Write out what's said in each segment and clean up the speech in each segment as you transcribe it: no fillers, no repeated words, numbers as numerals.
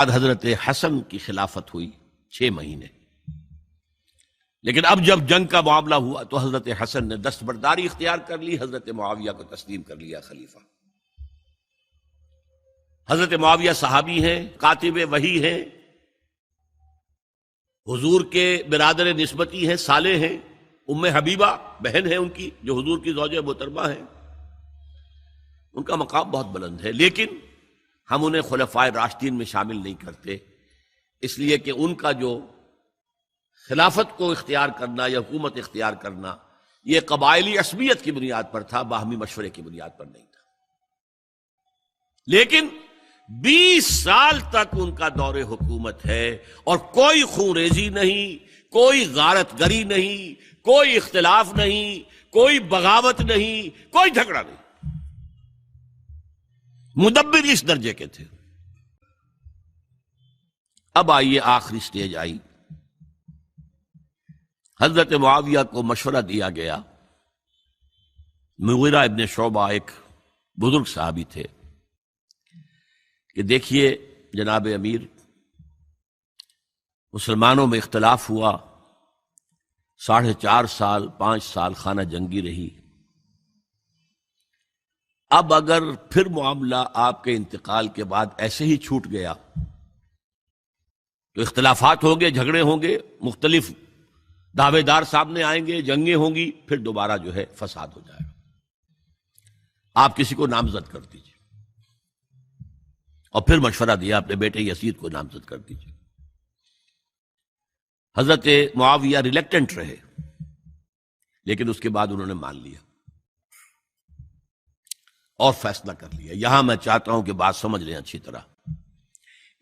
بعد حضرت حسن کی خلافت ہوئی 6 مہینے، لیکن اب جب جنگ کا معاملہ ہوا تو حضرت حسن نے دستبرداری اختیار کر لی، حضرت معاویہ کو تسلیم کر لیا خلیفہ۔ حضرت معاویہ صحابی ہیں، کاتب وحی ہیں، حضور کے برادر نسبتی ہیں، صالح ہیں، ام حبیبہ بہن ہے ان کی جو حضور کی زوجہ محترمہ ہیں، ان کا مقام بہت بلند ہے، لیکن ہم انہیں خلفائے راشدین میں شامل نہیں کرتے، اس لیے کہ ان کا جو خلافت کو اختیار کرنا یا حکومت اختیار کرنا یہ قبائلی عصبیت کی بنیاد پر تھا، باہمی مشورے کی بنیاد پر نہیں تھا۔ لیکن 20 سال تک ان کا دور حکومت ہے اور کوئی خون ریزی نہیں، کوئی غارت گری نہیں، کوئی اختلاف نہیں، کوئی بغاوت نہیں، کوئی جھگڑا نہیں۔ مدبر اس درجے کے تھے۔ اب آئیے آخری سٹیج آئی، حضرت معاویہ کو مشورہ دیا گیا، مغیرہ ابن شعبہ ایک بزرگ صحابی تھے، کہ دیکھیے جناب امیر، مسلمانوں میں اختلاف ہوا، 4.5 سال 5 سال خانہ جنگی رہی، اب اگر پھر معاملہ آپ کے انتقال کے بعد ایسے ہی چھوٹ گیا تو اختلافات ہوں گے، جھگڑے ہوں گے، مختلف دعوے دار سامنے آئیں گے، جنگیں ہوں گی، پھر دوبارہ جو ہے فساد ہو جائے گا، آپ کسی کو نامزد کر دیجیے۔ اور پھر مشورہ دیا اپنے بیٹے یزید کو نامزد کر دیجیے۔ حضرت معاویہ ریلیکٹنٹ رہے، لیکن اس کے بعد انہوں نے مان لیا اور فیصلہ کر لیا۔ یہاں میں چاہتا ہوں کہ بات سمجھ لیں اچھی طرح،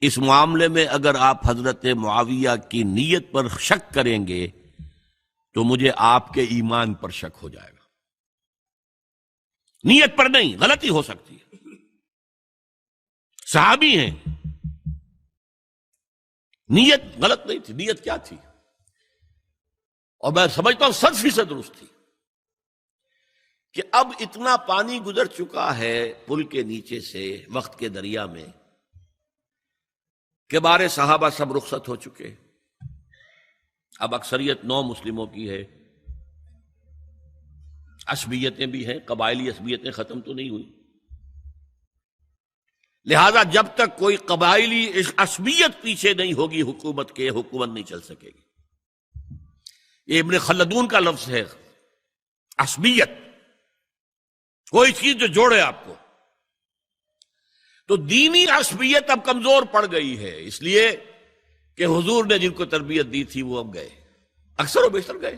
اس معاملے میں اگر آپ حضرت معاویہ کی نیت پر شک کریں گے تو مجھے آپ کے ایمان پر شک ہو جائے گا۔ نیت پر نہیں، غلطی ہو سکتی ہے، صحابی ہیں، نیت غلط نہیں تھی، نیت کیا تھی؟ اور میں سمجھتا ہوں 100% درست تھی، کہ اب اتنا پانی گزر چکا ہے پل کے نیچے سے وقت کے دریا میں کہ بارے صحابہ سب رخصت ہو چکے، اب اکثریت 9 مسلموں کی ہے، عصبیتیں بھی ہیں، قبائلی عصبیتیں ختم تو نہیں ہوئی، لہذا جب تک کوئی قبائلی عصبیت پیچھے نہیں ہوگی حکومت کے، حکومت نہیں چل سکے گی۔ یہ ابن خلدون کا لفظ ہے، عصبیت، کوئی چیز جو جوڑے آپ کو۔ تو دینی عصبیت اب کمزور پڑ گئی ہے، اس لیے کہ حضور نے جن کو تربیت دی تھی وہ اب گئے، اکثر و بیشتر گئے۔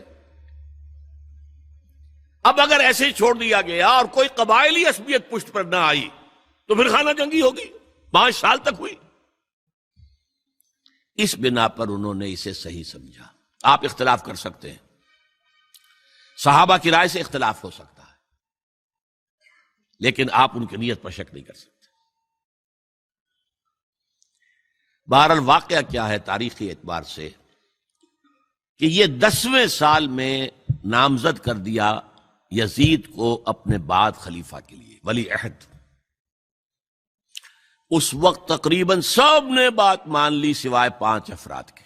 اب اگر ایسے ہی چھوڑ دیا گیا اور کوئی قبائلی عصبیت پشت پر نہ آئی تو پھر خانہ جنگی ہوگی، 5 سال تک ہوئی۔ اس بنا پر انہوں نے اسے صحیح سمجھا۔ آپ اختلاف کر سکتے ہیں، صحابہ کی رائے سے اختلاف ہو سکتا ہے، لیکن آپ ان کی نیت پر شک نہیں کر سکتے۔ بہرحال واقعہ کیا ہے تاریخی اعتبار سے، کہ یہ 10ویں سال میں نامزد کر دیا یزید کو اپنے بعد خلیفہ کے لیے، ولی عہد۔ اس وقت تقریباً سب نے بات مان لی سوائے 5 افراد کے۔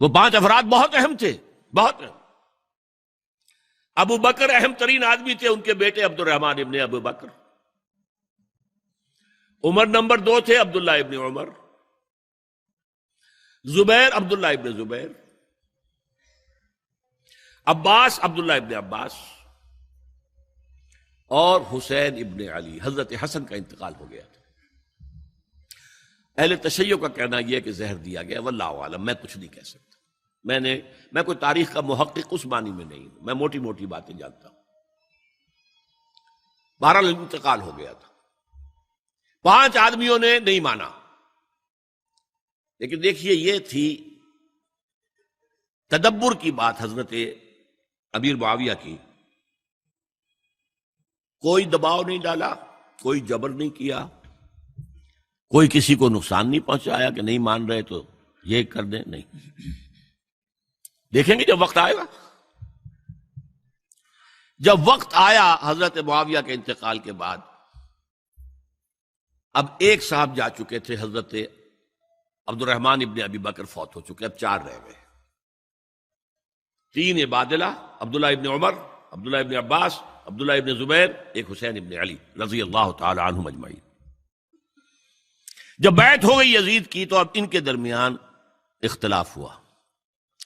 وہ 5 افراد بہت اہم تھے، بہت اہم۔ ابو بکر اہم ترین آدمی تھے، ان کے بیٹے عبد الرحمن ابن ابو بکر۔ عمر نمبر 2 تھے، عبداللہ ابن عمر۔ زبیر عبداللہ ابن زبیر۔ عباس عبداللہ ابن عباس، اور حسین ابن علی۔ حضرت حسن کا انتقال ہو گیا تھا۔ اہل تشیع کا کہنا یہ کہ زہر دیا گیا، واللہ عالم، میں کچھ نہیں کہہ سکتا، میں کوئی تاریخ کا محقق اس معنی میں نہیں ہوں، میں موٹی موٹی باتیں جانتا ہوں۔ بہرحال انتقال ہو گیا تھا، 5 آدمیوں نے نہیں مانا، لیکن دیکھیے یہ تھی تدبر کی بات حضرت امیر معاویہ کی۔ کوئی دباؤ نہیں ڈالا، کوئی جبر نہیں کیا، کوئی کسی کو نقصان نہیں پہنچایا کہ نہیں مان رہے تو یہ کر دیں، نہیں۔ دیکھیں گے جب وقت آئے گا۔ جب وقت آیا حضرت معاویہ کے انتقال کے بعد، اب ایک صاحب جا چکے تھے، حضرت عبد الرحمن ابن ابی بکر فوت ہو چکے، اب 4 رہ گئے، 3 عبادلہ، عبداللہ ابن عمر، عبداللہ ابن عباس، عبداللہ ابن زبیر، ایک حسین ابن علی رضی اللہ تعالی عنہم اجمعین۔ جب بیعت ہو گئی یزید کی تو اب ان کے درمیان اختلاف ہوا۔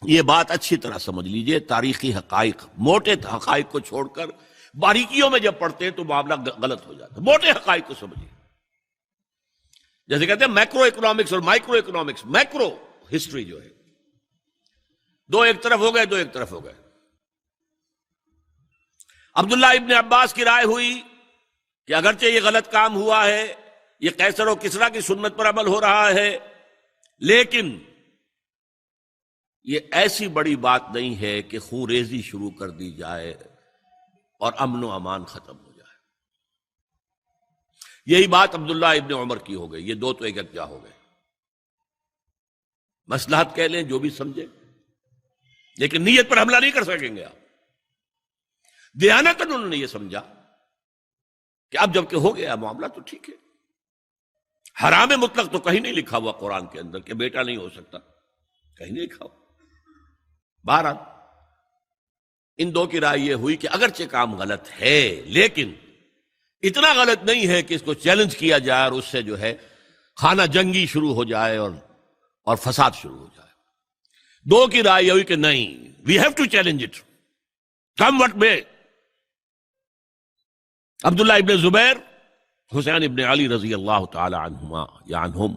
یہ بات اچھی طرح سمجھ لیجئے، تاریخی حقائق، موٹے حقائق کو چھوڑ کر باریکیوں میں جب پڑھتے ہیں تو معاملہ غلط ہو جاتا ہے۔ موٹے حقائق کو سمجھیے، جیسے کہتے ہیں میکرو اکنامکس اور مائکرو اکنامکس۔ میکرو ہسٹری جو ہے، 2 ایک طرف ہو گئے، 2 ایک طرف ہو گئے۔ عبداللہ ابن عباس کی رائے ہوئی کہ اگرچہ یہ غلط کام ہوا ہے، یہ قیصر و کسریٰ کی سنت پر عمل ہو رہا ہے، لیکن یہ ایسی بڑی بات نہیں ہے کہ خون ریزی شروع کر دی جائے اور امن و امان ختم ہو جائے۔ یہی بات عبداللہ ابن عمر کی ہو گئی، یہ 2 تو ایک یکجا ہو گئے۔ مصلحت کہہ لیں جو بھی سمجھے، لیکن نیت پر حملہ نہیں کر سکیں گے آپ۔ دیانتاً انہوں نے یہ سمجھا کہ اب جب کہ ہو گیا معاملہ تو ٹھیک ہے۔ حرام مطلق تو کہیں نہیں لکھا ہوا قرآن کے اندر کہ بیٹا نہیں ہو سکتا، کہیں نہیں لکھا ہوا۔ بہرحال ان 2 کی رائے یہ ہوئی کہ اگرچہ کام غلط ہے لیکن اتنا غلط نہیں ہے کہ اس کو چیلنج کیا جائے اور اس سے جو ہے خانہ جنگی شروع ہو جائے اور فساد شروع ہو جائے۔ 2 کی رائے یہ ہوئی کہ نہیں، we have to challenge it come what may. Abdullah ابن زبیر، حسین ابن علی رضی اللہ تعالی عنہما یا عنہم،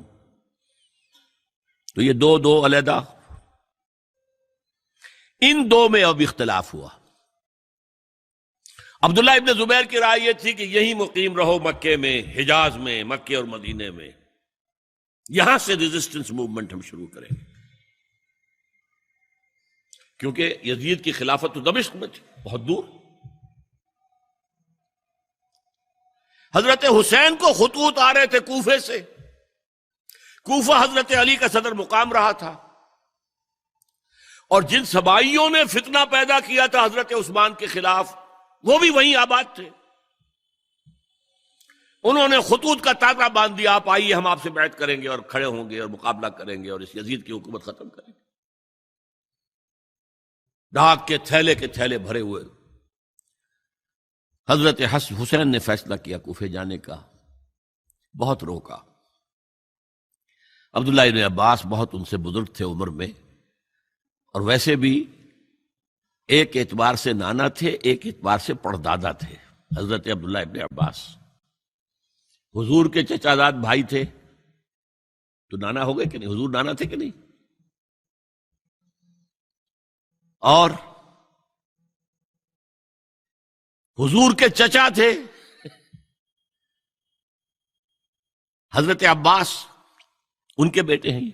تو یہ 2 علیحدہ۔ ان 2 میں اب اختلاف ہوا۔ عبداللہ ابن زبیر کی رائے یہ تھی کہ یہیں مقیم رہو مکے میں، حجاز میں، مکے اور مدینے میں، یہاں سے ریزسٹنس موومنٹ ہم شروع کریں گے، کیونکہ یزید کی خلافت تو دمشق میں تھی، بہت دور۔ حضرت حسین کو خطوط آ رہے تھے کوفے سے، کوفہ حضرت علی کا صدر مقام رہا تھا، اور جن سبائیوں نے فتنہ پیدا کیا تھا حضرت عثمان کے خلاف وہ بھی وہیں آباد تھے۔ انہوں نے خطوط کا تاطا باندھ دیا، آپ آئیے ہم آپ سے بیعت کریں گے اور کھڑے ہوں گے اور مقابلہ کریں گے اور اس یزید کی حکومت ختم کریں گے۔ ڈاک کے تھیلے بھرے ہوئے۔ حضرت حسین نے فیصلہ کیا کوفے جانے کا، بہت روکا۔ عبداللہ ابن عباس بہت ان سے بزرگ تھے عمر میں، اور ویسے بھی ایک اعتبار سے نانا تھے، ایک اعتبار سے پڑدادا تھے حضرت عبداللہ ابن عباس۔ حضور کے چچا زاد بھائی تھے تو نانا ہو گئے کہ نہیں؟ حضور نانا تھے کہ نہیں؟ اور حضور کے چچا تھے حضرت عباس، ان کے بیٹے ہیں یہ۔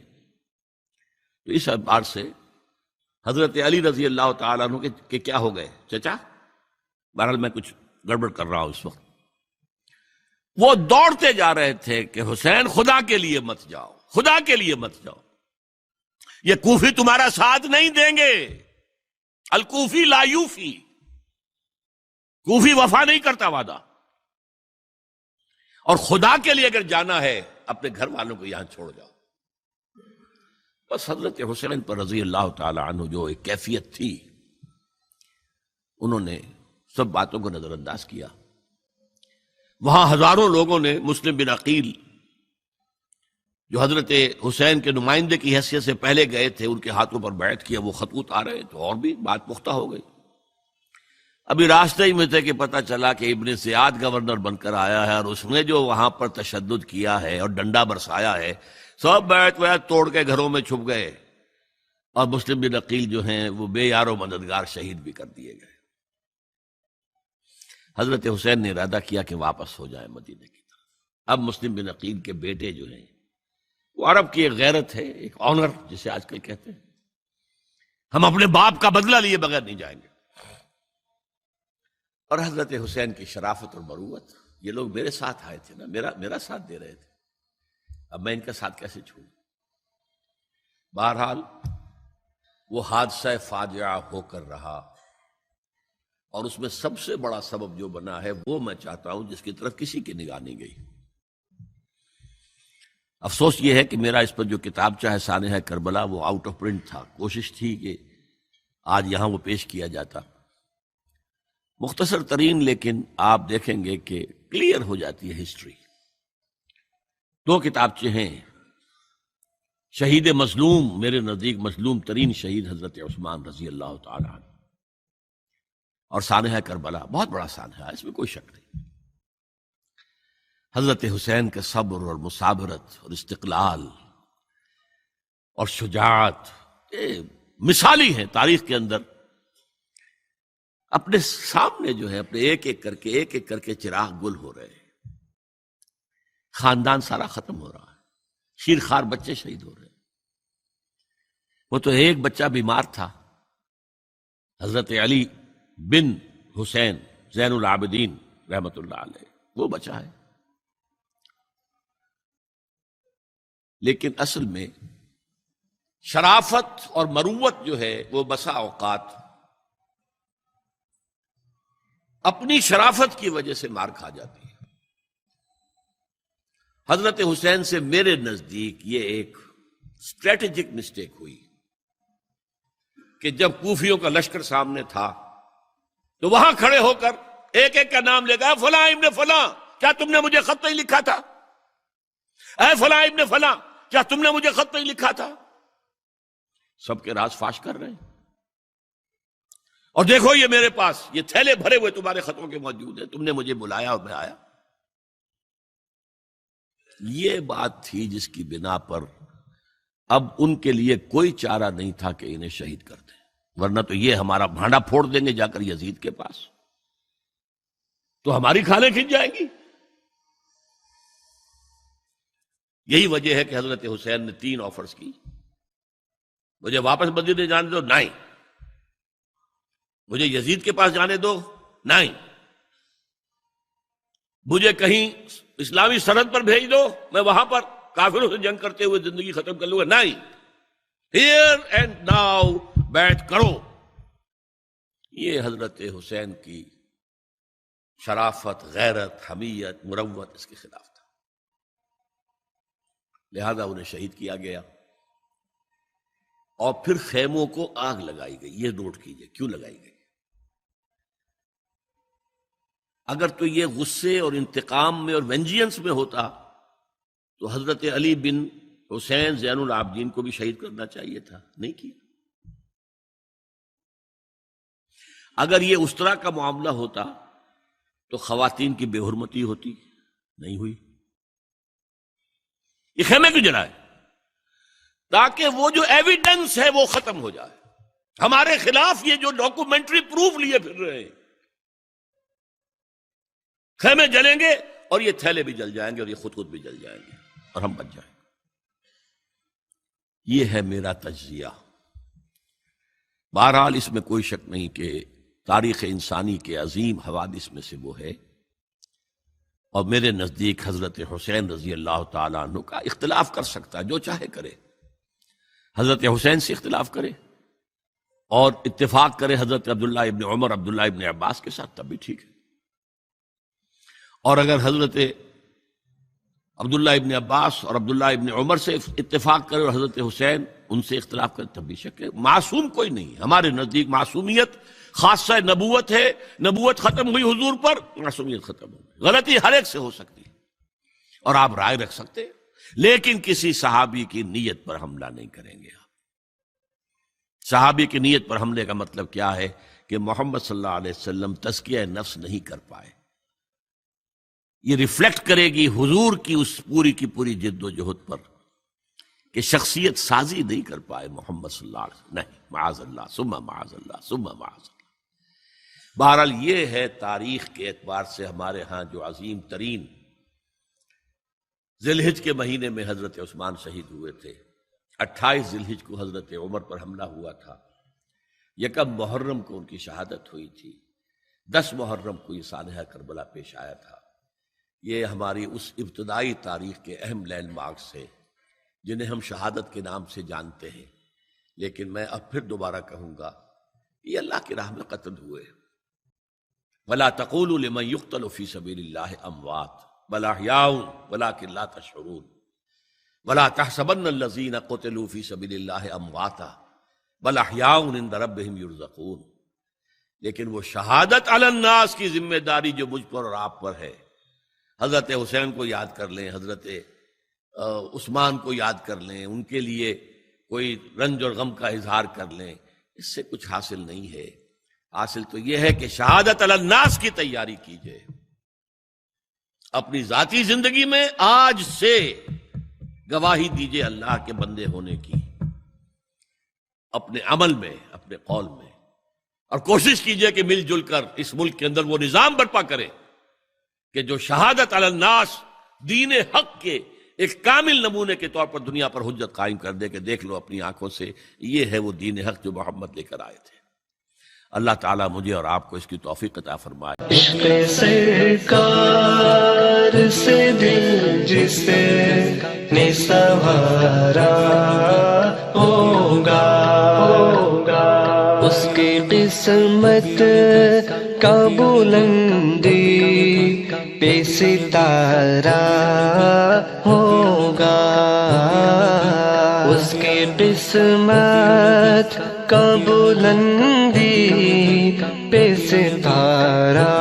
تو اس اعتبار سے حضرت علی رضی اللہ تعالیٰ عنہ کے کیا ہو گئے؟ چچا۔ بہرحال میں کچھ گڑبڑ کر رہا ہوں اس وقت۔ وہ دوڑتے جا رہے تھے کہ حسین خدا کے لیے مت جاؤ، خدا کے لیے مت جاؤ، یہ کوفی تمہارا ساتھ نہیں دیں گے، الکوفی لا یوفی، کوفی وفا نہیں کرتا وعدہ، اور خدا کے لیے اگر جانا ہے اپنے گھر والوں کو یہاں چھوڑ جاؤ۔ بس حضرت حسین پر رضی اللہ تعالی عنہ جو ایک کیفیت تھی، انہوں نے سب باتوں کو نظر انداز کیا۔ وہاں ہزاروں لوگوں نے مسلم بن عقیل جو حضرت حسین کے نمائندے کی حیثیت سے پہلے گئے تھے، ان کے ہاتھوں پر بیعت کیا، وہ خطوط آ رہے تو اور بھی بات پختہ ہو گئی۔ ابھی راستے ہی میں تھے کہ پتہ چلا کہ ابن زیاد گورنر بن کر آیا ہے، اور اس نے جو وہاں پر تشدد کیا ہے اور ڈنڈا برسایا ہے، سب بیعت توڑ کے گھروں میں چھپ گئے، اور مسلم بن عقیل جو ہیں وہ بے یار و مددگار شہید بھی کر دیے گئے۔ حضرت حسین نے ارادہ کیا کہ واپس ہو جائے مدینے کی طرف۔ اب مسلم بن عقیل کے بیٹے جو ہیں، وہ عرب کی ایک غیرت ہے، ایک آنر جسے آج کل کہتے ہیں، ہم اپنے باپ کا بدلہ لیے بغیر نہیں جائیں گے۔ اور حضرت حسین کی شرافت اور مروت، یہ لوگ میرے ساتھ آئے تھے نا، میرا ساتھ دے رہے تھے، اب میں ان کا ساتھ کیسے چھوڑوں؟ بہرحال وہ حادثہ فاجعہ ہو کر رہا، اور اس میں سب سے بڑا سبب جو بنا ہے وہ میں چاہتا ہوں جس کی طرف کسی کی نگاہ نہیں گئی۔ افسوس یہ ہے کہ میرا اس پر جو کتابچہ ہے سانحہ کربلا وہ آؤٹ آف پرنٹ تھا، کوشش تھی کہ آج یہاں وہ پیش کیا جاتا، مختصر ترین، لیکن آپ دیکھیں گے کہ کلیئر ہو جاتی ہے ہسٹری۔ دو کتابچے ہیں، شہید مظلوم، میرے نزدیک مظلوم ترین شہید حضرت عثمان رضی اللہ تعالی عنہ، اور سانحہ کربلا، بہت بڑا سانحہ ہے، اس میں کوئی شک نہیں۔ حضرت حسین کے صبر اور مثابرت اور استقلال اور شجاعت یہ مثالی ہیں تاریخ کے اندر۔ اپنے سامنے جو ہے اپنے ایک ایک کر کے چراغ گل ہو رہے ہیں، خاندان سارا ختم ہو رہا ہے، شیرخوار بچے شہید ہو رہے ہیں۔ وہ تو ایک بچہ بیمار تھا، حضرت علی بن حسین زین العابدین رحمت اللہ علیہ، وہ بچا ہے۔ لیکن اصل میں شرافت اور مروت جو ہے وہ بسا اوقات اپنی شرافت کی وجہ سے مار کھا جاتی ہے۔ حضرت حسین سے میرے نزدیک یہ ایک اسٹریٹجک مسٹیک ہوئی کہ جب کوفیوں کا لشکر سامنے تھا تو وہاں کھڑے ہو کر ایک ایک کا نام لے گا، فلاں ابن فلاں کیا تم نے مجھے خط نہیں لکھا تھا؟ اے فلاں ابن فلاں کیا تم نے مجھے خط نہیں لکھا تھا؟ سب کے راز فاش کر رہے ہیں، اور دیکھو یہ میرے پاس یہ تھیلے بھرے ہوئے تمہارے خطوں کے موجود ہیں، تم نے مجھے بلایا اور میں آیا۔ یہ بات تھی جس کی بنا پر اب ان کے لیے کوئی چارہ نہیں تھا کہ انہیں شہید کر دیں، ورنہ تو یہ ہمارا بھانڈا پھوڑ دیں گے جا کر یزید کے پاس، تو ہماری کھالیں کھنچ جائیں گی۔ یہی وجہ ہے کہ حضرت حسین نے 3 آفرز کی، مجھے واپس مدینے جانے دو، نہیں، مجھے یزید کے پاس جانے دو، نہیں، مجھے کہیں اسلامی سرحد پر بھیج دو، میں وہاں پر کافروں سے جنگ کرتے ہوئے زندگی ختم کر لوں گا، نہیں، ہیئر اینڈ ناؤ بیٹھ کرو۔ یہ حضرت حسین کی شرافت، غیرت، حمیت، مروت اس کے خلاف تھا، لہذا انہیں شہید کیا گیا۔ اور پھر خیموں کو آگ لگائی گئی، یہ نوٹ کیجئے کیوں لگائی گئی۔ اگر تو یہ غصے اور انتقام میں اور وینجینس میں ہوتا تو حضرت علی بن حسین زین العابدین کو بھی شہید کرنا چاہیے تھا، نہیں کیا۔ اگر یہ اس طرح کا معاملہ ہوتا تو خواتین کی بے حرمتی ہوتی، نہیں ہوئی۔ یہ خیمے کیوں جلائے؟ تاکہ وہ جو ایویڈنس ہے وہ ختم ہو جائے، ہمارے خلاف یہ جو ڈاکومنٹری پروف لیے پھر رہے ہیں، خیمے جلیں گے اور یہ تھیلے بھی جل جائیں گے اور یہ خود بھی جل جائیں گے اور ہم بچ جائیں گے۔ یہ ہے میرا تجزیہ۔ بہرحال اس میں کوئی شک نہیں کہ تاریخ انسانی کے عظیم حوادث میں سے وہ ہے، اور میرے نزدیک حضرت حسین رضی اللہ تعالیٰ عنہ کا اختلاف کر سکتا ہے، جو چاہے کرے، حضرت حسین سے اختلاف کرے اور اتفاق کرے حضرت عبداللہ ابن عمر، عبداللہ ابن عباس کے ساتھ، تب بھی ٹھیک ہے، اور اگر حضرت عبداللہ ابن عباس اور عبداللہ ابن عمر سے اتفاق کرے اور حضرت حسین ان سے اختلاف کرے، تب بھی شک ہے۔ معصوم کوئی نہیں، ہمارے نزدیک معصومیت خاصہ نبوت ہے، نبوت ختم ہوئی حضور پر، معصومیت ختم ہوئی، غلطی ہر ایک سے ہو سکتی ہے اور آپ رائے رکھ سکتے ہیں، لیکن کسی صحابی کی نیت پر حملہ نہیں کریں گے۔ صحابی کی نیت پر حملے کا مطلب کیا ہے کہ محمد صلی اللہ علیہ وسلم تزکیہ نفس نہیں کر پائے، یہ ریفلیکٹ کرے گی حضور کی اس پوری جد و جہد پر کہ شخصیت سازی نہیں کر پائے محمد صلی اللہ علیہ وسلم، نہیں، معاذ اللہ ثم معاذ اللہ ثم معاذ اللہ۔ بہرحال یہ ہے تاریخ کے اعتبار سے ہمارے ہاں جو عظیم ترین ذی الحج کے مہینے میں حضرت عثمان شہید ہوئے تھے، 28 ذی الحج کو حضرت عمر پر حملہ ہوا تھا، 1 محرم کو ان کی شہادت ہوئی تھی، 10 محرم کو یہ سانحہ کربلا پیش آیا تھا۔ یہ ہماری اس ابتدائی تاریخ کے اہم لینڈ مارکس ہیں جنہیں ہم شہادت کے نام سے جانتے ہیں، لیکن میں اب پھر دوبارہ کہوں گا یہ اللہ کی راہ میں قتل ہوئے۔ وَلَا تَقُولُوا لِمَنْ يُقْتَلُ فِي سَبِيلِ اللَّهِ أَمْوَاتٌ بَلْ أَحْيَاءٌ وَلَكِنْ لَا تَشْعُرُونَ۔ ولا تحسبن الذین قتلوا فی سبیل اللہ امواتا بل احیاء عند ربہم یرزقون. لیکن وہ شہادت علی الناس کی ذمہ داری جو مجھ پر اور آپ پر ہے، حضرت حسین کو یاد کر لیں، حضرت عثمان کو یاد کر لیں، ان کے لیے کوئی رنج اور غم کا اظہار کر لیں، اس سے کچھ حاصل نہیں ہے. حاصل تو یہ ہے کہ شہادت علی الناس کی تیاری کیجئے. اپنی ذاتی زندگی میں آج سے گواہی دیجئے اللہ کے بندے ہونے کی، اپنے عمل میں، اپنے قول میں، اور کوشش کیجئے کہ مل جل کر اس ملک کے اندر وہ نظام برپا کرے کہ جو شہادت علی الناس، دین حق کے ایک کامل نمونے کے طور پر دنیا پر حجت قائم کر دے کہ دیکھ لو اپنی آنکھوں سے، یہ ہے وہ دین حق جو محمد لے کر آئے تھے. اللہ تعالیٰ مجھے اور آپ کو اس کی توفیق عطا فرمائے. عشق سرکار سے دل جس نے سنوارا ہوگا، اس کی قسمت کا بلندی پہ ستارہ ہوگا، اس کی قسمت کا بلندی پہ ستارہ